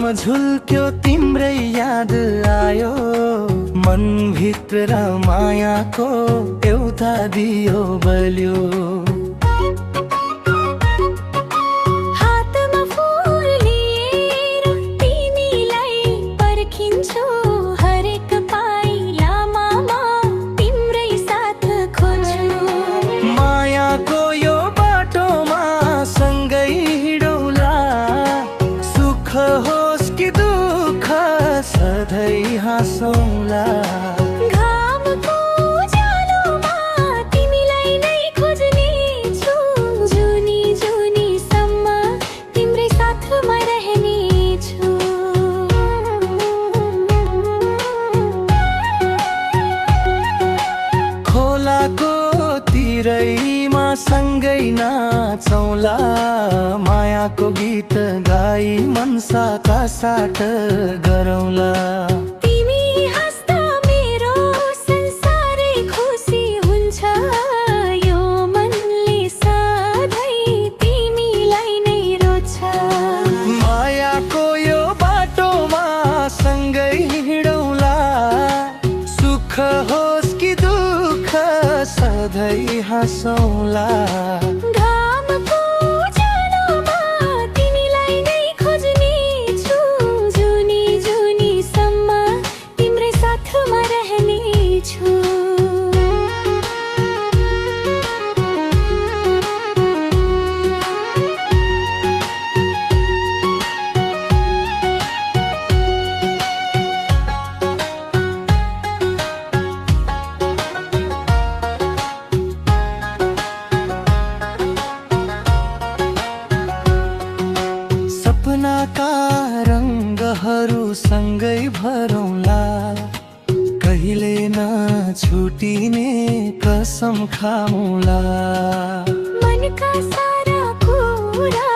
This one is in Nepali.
घाम झुल्क्यो तिम्रै याद आयो, मनभित्र मायाको एउटा दियो बल्यो। हातमा फुल लिएर तिमीलाई पर्खिन्छु, हरेक पाइलामा म तिम्रै साथ खोज्छु। मायाको यो बाटोमा सँगै हिँडौला, सुख होस् कि दुःख सधैँ हाँसौला। घामको उज्यालोमा तिमीलाई नै खोज्नेछु, जुनी जुनीसम्म तिम्रै साथमा रहनेछु। खोलाको तिरैमा सँगै नाचौला, मायाको गीत गाई मनसाका साथ गरौँला। तिमी हाँस्दा मेरो संसारै खुसी हुन्छ, यो मनले सधैँ तिमीलाई नै रोज्छ। मायाको यो बाटोमा सँगै हिँडौला, सुख होस् कि दुःख सधैँ हाँसौला। घामको उज्यालोमा तिमीलाई नै खोज्नेछु, जुनी जुनीसम्म तिम्रै साथमा रहनेछु। सपनाका रङ्गहरू सँगै भरौँला, कहिले नछुटिने कसम खामौला। मनका सारा कुरा